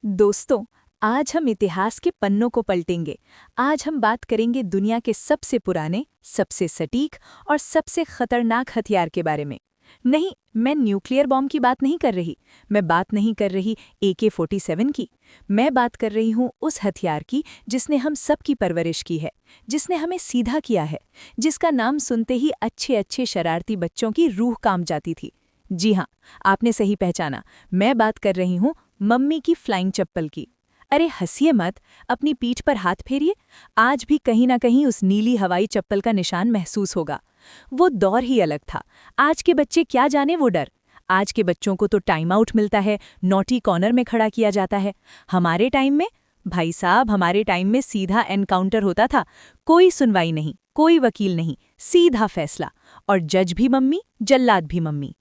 दोस्तों, आज हम इतिहास के पन्नों को पलटेंगे। आज हम बात करेंगे दुनिया के सबसे पुराने, सबसे सटीक और सबसे खतरनाक हथियार के बारे में। नहीं, मैं न्यूक्लियर बॉम्ब की बात नहीं कर रही। मैं बात नहीं कर रही AK-47 की। मैं बात कर रही हूँ उस हथियार की जिसने हम सब की परवरिश की है, जिसने हमें सीधा किया है, जिसका नाम सुनते ही अच्छे अच्छे शरारती बच्चों की रूह कांप जाती थी। जी हाँ, आपने सही पहचाना। मैं बात कर रही हूँ मम्मी की फ्लाइंग चप्पल की। अरे हंसिए मत, अपनी पीठ पर हाथ फेरिए। आज भी कहीं ना कहीं उस नीली हवाई चप्पल का निशान महसूस होगा। वो दौर ही अलग था। आज के बच्चे क्या जाने वो डर। आज के बच्चों को तो टाइम आउट मिलता है, नॉटी कॉर्नर में खड़ा किया जाता है। हमारे टाइम में, भाई साहब, हमारे टाइम में सीधा एनकाउंटर होता था। कोई सुनवाई नहीं, कोई वकील नहीं, सीधा फैसला। और जज भी मम्मी, जल्लाद भी मम्मी।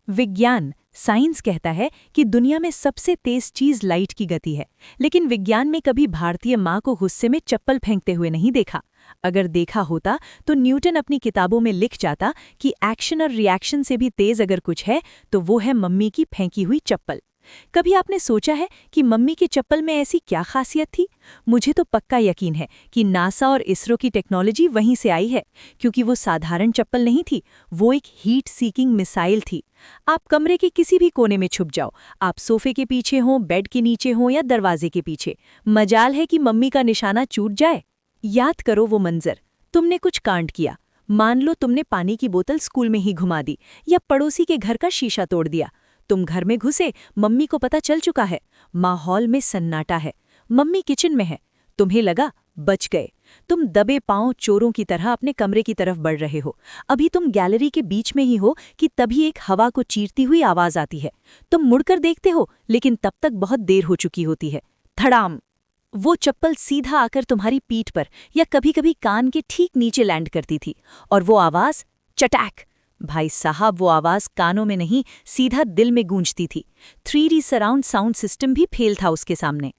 विज्ञान, साइंस कहता है कि दुनिया में सबसे तेज चीज लाइट की गति है, लेकिन विज्ञान में कभी भारतीय माँ को गुस्से में चप्पल फेंकते हुए नहीं देखा। अगर देखा होता तो न्यूटन अपनी किताबों में लिख जाता कि एक्शन और रिएक्शन से भी तेज अगर कुछ है तो वो है मम्मी की फेंकी हुई चप्पल। कभी आपने सोचा है कि मम्मी की चप्पल में ऐसी क्या खासियत थी? मुझे तो पक्का यकीन है कि नासा और इसरो की टेक्नोलॉजी वहीं से आई है, क्योंकि वो साधारण चप्पल नहीं थी, वो एक हीट सीकिंग मिसाइल थी। आप कमरे के किसी भी कोने में छुप जाओ, आप सोफे के पीछे हों, बेड के नीचे हों या दरवाजे के पीछे, मजाल है कि मम्मी का निशाना चूट जाए। याद करो वो मंजर। तुमने कुछ कांड किया। मान लो तुमने पानी की बोतल स्कूल में ही घुमा दी या पड़ोसी के घर का शीशा तोड़ दिया। तुम घर में घुसे, मम्मी को पता चल चुका है। माहौल में सन्नाटा है। मम्मी किचन में है। तुम्हें लगा बच गए। तुम दबे पांव चोरों की तरह अपने कमरे की तरफ बढ़ रहे हो। अभी तुम गैलरी के बीच में ही हो कि तभी एक हवा को चीरती हुई आवाज आती है। तुम मुड़कर देखते हो, लेकिन तब तक बहुत देर हो चुकी होती है। धड़ाम! वो चप्पल सीधा आकर तुम्हारी पीठ पर या कभी-कभी कान के ठीक नीचे लैंड करती थी। और वो आवाज, चटैक! भाई साहब, वो आवाज कानों में नहीं, सीधा दिल में गूंजती थी। 3D सराउंड साउंड सिस्टम भी फेल था उसके सामने।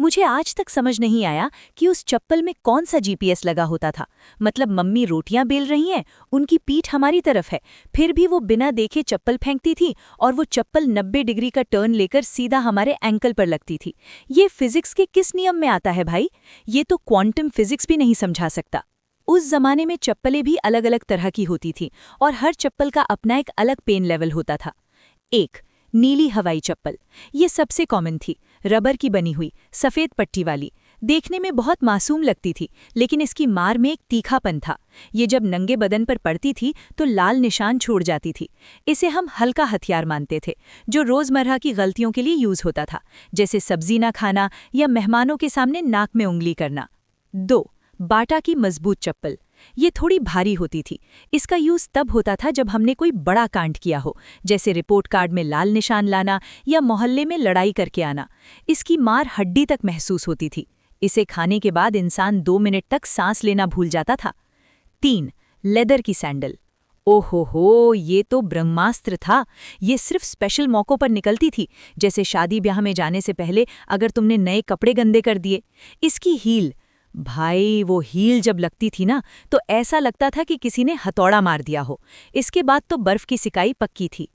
मुझे आज तक समझ नहीं आया कि उस चप्पल में कौन सा GPS लगा होता था। मतलब मम्मी रोटियां बेल रही हैं, उनकी पीठ हमारी तरफ है, फिर भी वो बिना देखे चप्पल फेंकती थी और वो चप्पल 90 डिग्री का टर्न लेकर सीधा हमारे एंकल पर लगती थी। ये फिजिक्स के किस नियम में आता है भाई? ये तो क्वांटम फिजिक्स भी नहीं समझा सकता। उस जमाने में चप्पलें भी अलग अलग तरह की होती थी और हर चप्पल का अपना एक अलग पेन लेवल होता था। एक, नीली हवाई चप्पल। ये सबसे कॉमन थी, रबर की बनी हुई, सफ़ेद पट्टी वाली। देखने में बहुत मासूम लगती थी, लेकिन इसकी मार में एक तीखापन था। ये जब नंगे बदन पर पड़ती थी तो लाल निशान छोड़ जाती थी। इसे हम हल्का हथियार मानते थे, जो रोज़मर्रा की गलतियों के लिए यूज़ होता था, जैसे सब्जी ना खाना या मेहमानों के सामने नाक में उंगली करना। 2, बाटा की मजबूत चप्पल। ये थोड़ी भारी होती थी। इसका यूज़ तब होता था जब हमने कोई बड़ा कांड किया हो, जैसे रिपोर्ट कार्ड में लाल निशान लाना या मोहल्ले में लड़ाई करके आना। इसकी मार हड्डी तक महसूस होती थी। इसे खाने के बाद इंसान 2 मिनट तक सांस लेना भूल जाता था। 3, लेदर की सैंडल। ओहो, ये तो ब्रह्मास्त्र था। ये सिर्फ स्पेशल मौक़ों पर निकलती थी, जैसे शादी ब्याह में जाने से पहले अगर तुमने नए कपड़े गंदे कर दिए। इसकी हील, भाई वो हील जब लगती थी ना, तो ऐसा लगता था कि किसी ने हथौड़ा मार दिया हो। इसके बाद तो बर्फ की सिकाई पक्की थी।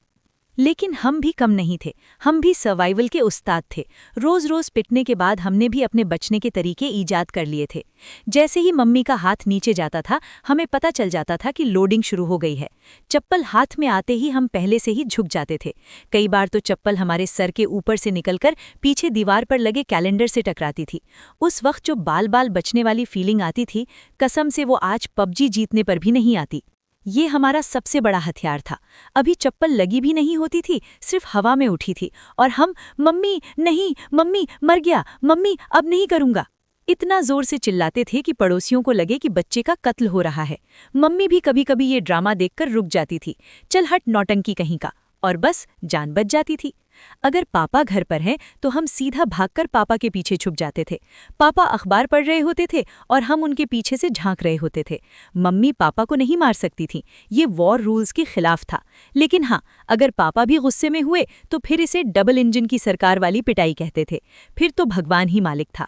लेकिन हम भी कम नहीं थे। हम भी सर्वाइवल के उस्ताद थे। रोज रोज पिटने के बाद हमने भी अपने बचने के तरीके ईजाद कर लिए थे। जैसे ही मम्मी का हाथ नीचे जाता था, हमें पता चल जाता था कि लोडिंग शुरू हो गई है। चप्पल हाथ में आते ही हम पहले से ही झुक जाते थे। कई बार तो चप्पल हमारे सर के ऊपर से निकलकर पीछे दीवार पर लगे कैलेंडर से टकराती थी। उस वक्त जो बाल बाल बचने वाली फीलिंग आती थी, कसम से वो आज PUBG जीतने पर भी नहीं आती। ये हमारा सबसे बड़ा हथियार था। अभी चप्पल लगी भी नहीं होती थी, सिर्फ हवा में उठी थी और हम, मम्मी नहीं, मम्मी मर गया, मम्मी अब नहीं करूँगा, इतना जोर से चिल्लाते थे कि पड़ोसियों को लगे कि बच्चे का कत्ल हो रहा है। मम्मी भी कभी कभी ये ड्रामा देखकर रुक जाती थी, चल हट नौटंकी कहीं का, और बस जान बच जाती थी। अगर पापा घर पर हैं तो हम सीधा भागकर पापा के पीछे छुप जाते थे। पापा अखबार पढ़ रहे होते थे और हम उनके पीछे से झांक रहे होते थे। मम्मी पापा को नहीं मार सकती थी, ये वॉर रूल्स के खिलाफ था। लेकिन हाँ, अगर पापा भी गुस्से में हुए तो फिर इसे डबल इंजन की सरकार वाली पिटाई कहते थे। फिर तो भगवान ही मालिक था।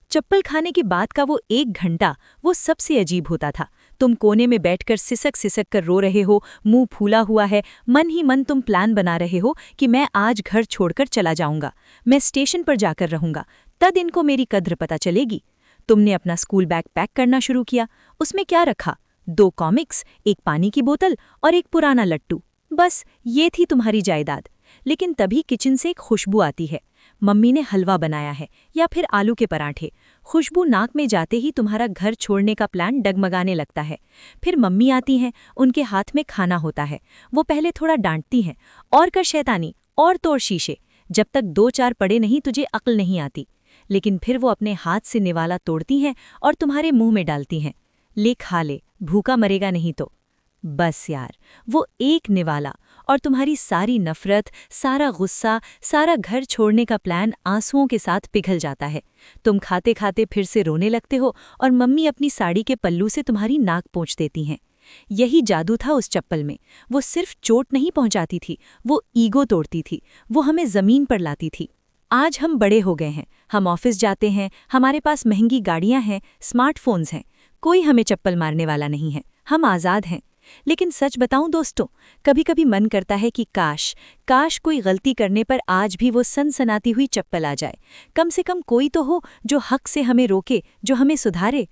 चप्पल खाने के बाद का वो 1 घंटा वो सबसे अजीब होता था। तुम कोने में बैठकर सिसक सिसक कर रो रहे हो, मुंह फूला हुआ है, मन ही मन तुम प्लान बना रहे हो कि मैं आज घर छोड़कर चला जाऊंगा, मैं स्टेशन पर जाकर रहूंगा, तब इनको मेरी कद्र पता चलेगी। तुमने अपना स्कूल बैग पैक करना शुरू किया। उसमें क्या रखा? 2 कॉमिक्स, एक पानी की बोतल और एक पुराना लट्टू। बस ये थी तुम्हारी जायदाद। लेकिन तभी किचन से एक खुशबू आती है। मम्मी ने हलवा बनाया है या फिर आलू के पराठे। खुशबू नाक में जाते ही तुम्हारा घर छोड़ने का प्लान डगमगाने लगता है। फिर मम्मी आती हैं, उनके हाथ में खाना होता है। वो पहले थोड़ा डांटती हैं, और कर शैतानी, और तोड़ शीशे, जब तक 2-4 पड़े नहीं तुझे अक्ल नहीं आती। लेकिन फिर वो अपने हाथ से निवाला तोड़ती हैं और तुम्हारे मुंह में डालती हैं। ले खा ले, भूखा मरेगा नहीं तो। बस यार, वो एक निवाला और तुम्हारी सारी नफरत, सारा गुस्सा, सारा घर छोड़ने का प्लान आंसुओं के साथ पिघल जाता है। तुम खाते खाते फिर से रोने लगते हो और मम्मी अपनी साड़ी के पल्लू से तुम्हारी नाक पोंछ देती हैं। यही जादू था उस चप्पल में। वो सिर्फ चोट नहीं पहुंचाती थी, वो ईगो तोड़ती थी, वो हमें जमीन पर लाती थी। आज हम बड़े हो गए हैं, हम ऑफिस जाते हैं, हमारे पास महंगी गाड़ियां हैं, स्मार्टफोन्स हैं, कोई हमें चप्पल मारने वाला नहीं है, हम आज़ाद हैं। लेकिन सच बताऊं दोस्तों, कभी कभी मन करता है कि काश कोई गलती करने पर आज भी वो सनसनाती हुई चप्पल आ जाए। कम से कम कोई तो हो जो हक से हमें रोके, जो हमें सुधारे।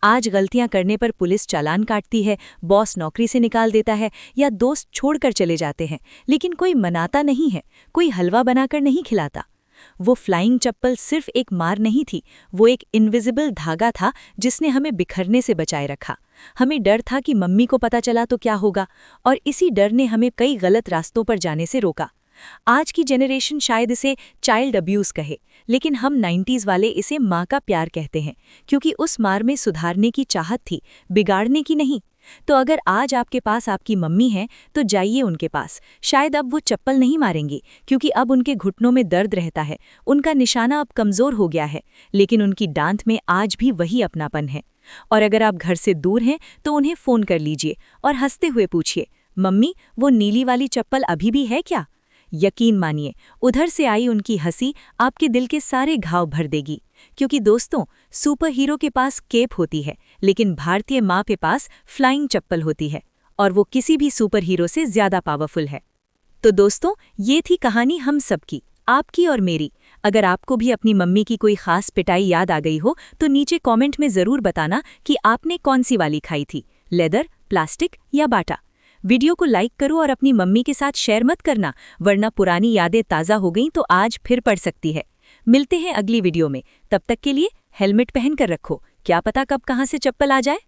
आज गलतियां करने पर पुलिस चालान काटती है, बॉस नौकरी से निकाल देता है या दोस्त छोड़कर चले जाते हैं, लेकिन कोई मनाता नहीं है, कोई हलवा बनाकर नहीं खिलाता। वो फ्लाइंग चप्पल सिर्फ एक मार नहीं थी, वो एक इनविजिबल धागा था जिसने हमें बिखरने से बचाए रखा। हमें डर था कि मम्मी को पता चला तो क्या होगा, और इसी डर ने हमें कई गलत रास्तों पर जाने से रोका। आज की जनरेशन शायद इसे चाइल्ड अब्यूज कहे, लेकिन हम 90s वाले इसे माँ का प्यार कहते हैं, क्योंकि उस मार में सुधारने की चाहत थी, बिगाड़ने की नहीं। तो अगर आज आपके पास आपकी मम्मी है तो जाइए उनके पास। शायद अब वो चप्पल नहीं मारेंगी, क्योंकि अब उनके घुटनों में दर्द रहता है, उनका निशाना अब कमज़ोर हो गया है, लेकिन उनकी डांट में आज भी वही अपनापन है। और अगर आप घर से दूर हैं तो उन्हें फ़ोन कर लीजिए और हंसते हुए पूछिए, मम्मी वो नीली वाली चप्पल अभी भी है क्या? यकीन मानिए, उधर से आई उनकी हंसी आपके दिल के सारे घाव भर देगी। क्योंकि दोस्तों, सुपर हीरो के पास केप होती है, लेकिन भारतीय माँ के पास फ्लाइंग चप्पल होती है, और वो किसी भी सुपर हीरो से ज़्यादा पावरफुल है। तो दोस्तों, ये थी कहानी हम सबकी, आपकी और मेरी। अगर आपको भी अपनी मम्मी की कोई खास पिटाई याद आ गई हो तो नीचे कमेंट में ज़रूर बताना कि आपने कौन सी वाली खाई थी, लेदर, प्लास्टिक या बाटा। वीडियो को लाइक करो और अपनी मम्मी के साथ शेयर मत करना, वरना पुरानी यादें ताज़ा हो गईं तो आज फिर पड़ सकती है। मिलते हैं अगली वीडियो में, तब तक के लिए हेलमेट पहन कर रखो, क्या पता कब कहाँ से चप्पल आ जाए।